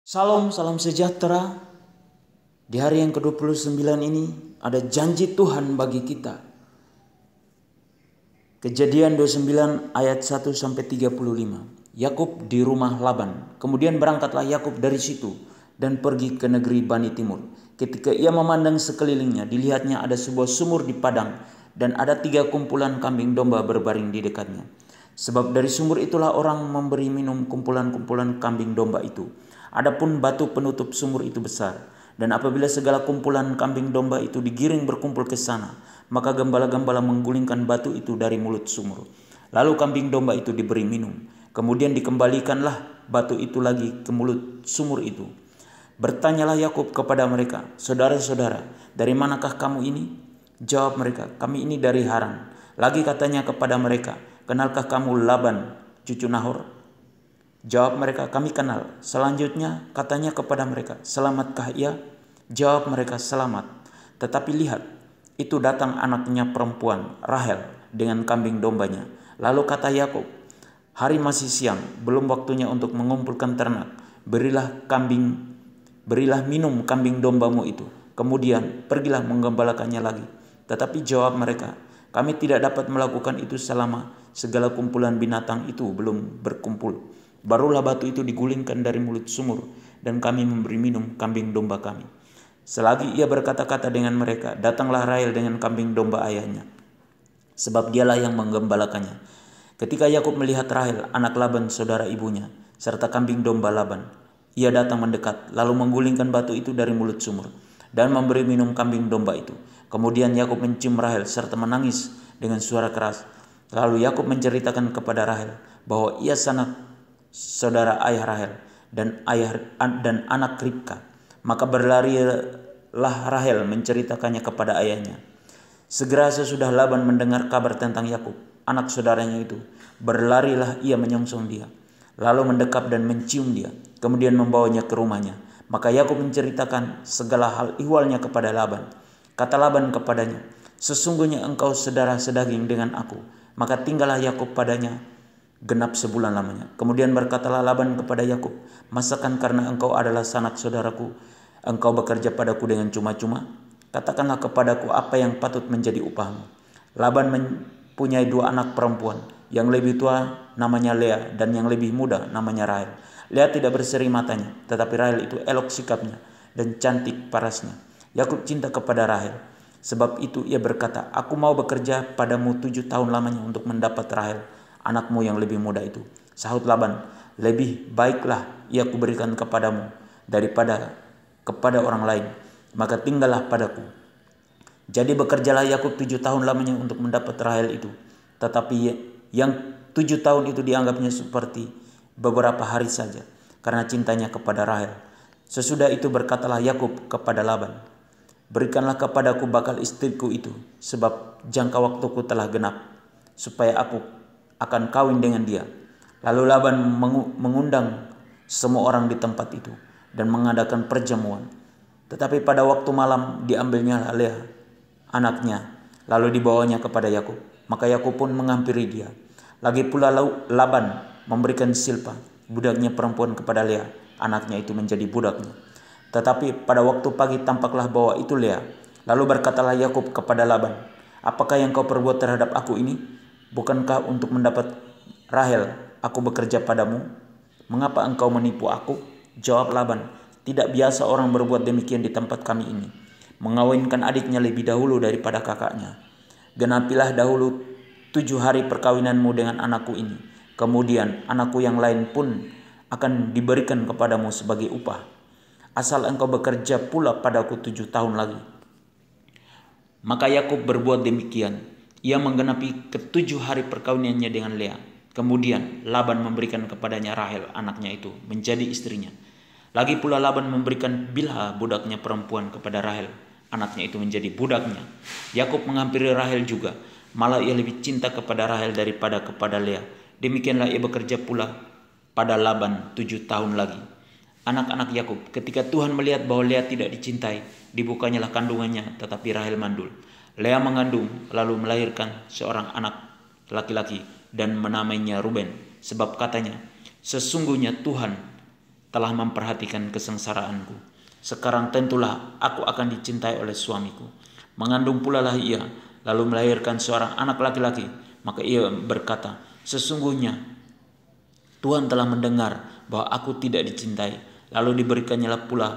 Salam, salam sejahtera. Di hari yang ke-29 ini ada janji Tuhan bagi kita. Kejadian 29 ayat 1 sampai 35. Yakub di rumah Laban. Kemudian berangkatlah Yakub dari situ dan pergi ke negeri Bani Timur. Ketika ia memandang sekelilingnya, dilihatnya ada sebuah sumur di padang dan ada 3 kumpulan kambing domba berbaring di dekatnya. Sebab dari sumur itulah orang memberi minum kumpulan-kumpulan kambing domba itu. Adapun batu penutup sumur itu besar, dan apabila segala kumpulan kambing domba itu digiring berkumpul ke sana, maka gembala-gembala menggulingkan batu itu dari mulut sumur. Lalu kambing domba itu diberi minum. Kemudian dikembalikanlah batu itu lagi ke mulut sumur itu. Bertanyalah Yakub kepada mereka, "Saudara-saudara, dari manakah kamu ini?" Jawab mereka, "Kami ini dari Haran." Lagi katanya kepada mereka, "Kenalkah kamu Laban, cucu Nahor?" Jawab mereka, "Kami kenal." Selanjutnya katanya kepada mereka, "Selamatkah ia?" Jawab mereka, "Selamat." Tetapi lihat, itu datang anaknya perempuan, Rahel, dengan kambing dombanya. Lalu kata Yakub, "Hari masih siang, belum waktunya untuk mengumpulkan ternak. Berilah minum kambing dombamu itu. Kemudian pergilah menggembalakannya lagi." Tetapi jawab mereka, "Kami tidak dapat melakukan itu selama segala kumpulan binatang itu belum berkumpul. Barulah batu itu digulingkan dari mulut sumur, dan kami memberi minum kambing domba kami." Selagi ia berkata-kata dengan mereka, datanglah Rahel dengan kambing domba ayahnya, sebab dialah yang menggembalakannya. Ketika Yakub melihat Rahel, anak Laban saudara ibunya, serta kambing domba Laban, ia datang mendekat, lalu menggulingkan batu itu dari mulut sumur, dan memberi minum kambing domba itu. Kemudian Yakub mencium Rahel serta menangis dengan suara keras. Lalu Yakub menceritakan kepada Rahel bahwa ia sanak saudara ayah Rahel dan anak Ribka. Maka berlarilah Rahel menceritakannya kepada ayahnya. Segera sesudah Laban mendengar kabar tentang Yakub, anak saudaranya itu, berlarilah ia menyongsong dia, lalu mendekap dan mencium dia, kemudian membawanya ke rumahnya. Maka Yakub menceritakan segala hal ihwalnya kepada Laban. Kata Laban kepadanya, "Sesungguhnya engkau saudara sedaging dengan aku." Maka tinggallah Yakub padanya genap sebulan lamanya. Kemudian berkatalah Laban kepada Yakub, "Masakan karena engkau adalah sanak saudaraku, engkau bekerja padaku dengan cuma-cuma? Katakanlah kepadaku apa yang patut menjadi upahmu." Laban mempunyai 2 anak perempuan, yang lebih tua namanya Lea dan yang lebih muda namanya Rahel. Lea tidak berseri matanya, tetapi Rahel itu elok sikapnya dan cantik parasnya. Yakub cinta kepada Rahel. Sebab itu ia berkata, "Aku mau bekerja padamu 7 tahun lamanya untuk mendapat Rahel, anakmu yang lebih muda itu." Sahut Laban, "Lebih baiklah ia kuberikan kepadamu daripada kepada orang lain, maka tinggallah padaku." Jadi bekerjalah Yakub 7 tahun lamanya untuk mendapat Rahel itu. Tetapi yang 7 tahun itu dianggapnya seperti beberapa hari saja, karena cintanya kepada Rahel. Sesudah itu berkatalah Yakub kepada Laban, "Berikanlah kepadaku bakal istriku itu, sebab jangka waktuku telah genap, supaya aku akan kawin dengan dia." Lalu Laban mengundang semua orang di tempat itu dan mengadakan perjamuan. Tetapi pada waktu malam diambilnya Lea, anaknya, lalu dibawanya kepada Yakub. Maka Yakub pun menghampiri dia. Lagi pula Laban memberikan Silpa, budaknya perempuan, kepada Lea, anaknya itu menjadi budaknya. Tetapi pada waktu pagi tampaklah bahwa itu Lea. Lalu berkatalah Yakub kepada Laban, "Apakah yang kau perbuat terhadap aku ini? Bukankah untuk mendapat Rahel aku bekerja padamu? Mengapa engkau menipu aku?" Jawab Laban, "Tidak biasa orang berbuat demikian di tempat kami ini, mengawinkan adiknya lebih dahulu daripada kakaknya. Genapilah dahulu 7 hari perkawinanmu dengan anakku ini. Kemudian anakku yang lain pun akan diberikan kepadamu sebagai upah. Asal engkau bekerja pula padaku 7 tahun lagi." Maka Yakub berbuat demikian. Ia menggenapi ke-7 hari perkawinannya dengan Lea. Kemudian Laban memberikan kepadanya Rahel, anaknya itu, menjadi istrinya. Lagi pula Laban memberikan Bilha, budaknya perempuan, kepada Rahel, anaknya itu, menjadi budaknya. Yakub menghampiri Rahel juga, malah ia lebih cinta kepada Rahel daripada kepada Lea. Demikianlah ia bekerja pula pada Laban 7 tahun lagi. Anak-anak Yakub, ketika Tuhan melihat bahwa Lea tidak dicintai, dibukanyalah kandungannya, tetapi Rahel mandul. Lea mengandung lalu melahirkan seorang anak laki-laki dan menamainya Ruben, sebab katanya, "Sesungguhnya Tuhan telah memperhatikan kesengsaraanku. Sekarang tentulah aku akan dicintai oleh suamiku. Mengandung pula lah ia, lalu melahirkan seorang anak laki-laki. Maka ia berkata, sesungguhnya Tuhan telah mendengar bahwa aku tidak dicintai. Lalu diberikannya pula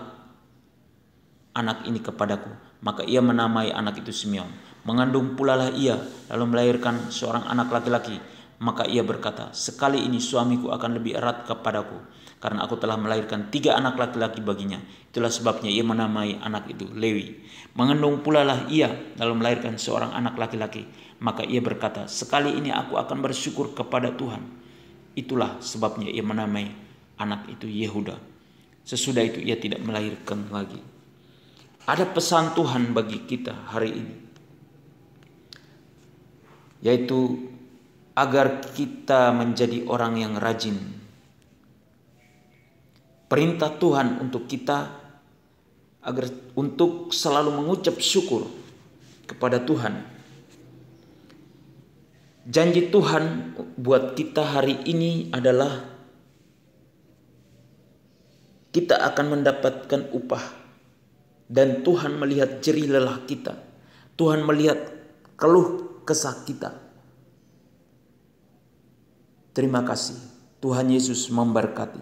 anak ini kepadaku. Maka ia menamai anak itu Simeon. Mengandung pula lah ia, lalu melahirkan seorang anak laki-laki. Maka ia berkata, sekali ini suamiku akan lebih erat kepadaku, karena aku telah melahirkan 3 anak laki-laki baginya. Itulah sebabnya ia menamai anak itu Lewi. Mengandung pula lah ia, lalu melahirkan seorang anak laki-laki. Maka ia berkata, sekali ini aku akan bersyukur kepada Tuhan. Itulah sebabnya ia menamai anak itu Yehuda. Sesudah itu ia tidak melahirkan lagi. Ada pesan Tuhan bagi kita hari ini, yaitu agar kita menjadi orang yang rajin. Perintah Tuhan untuk kita agar untuk selalu mengucap syukur kepada Tuhan. Janji Tuhan buat kita hari ini adalah kita akan mendapatkan upah, dan Tuhan melihat jerih lelah kita. Tuhan melihat keluh kesah kita. Terima kasih. Tuhan Yesus memberkati.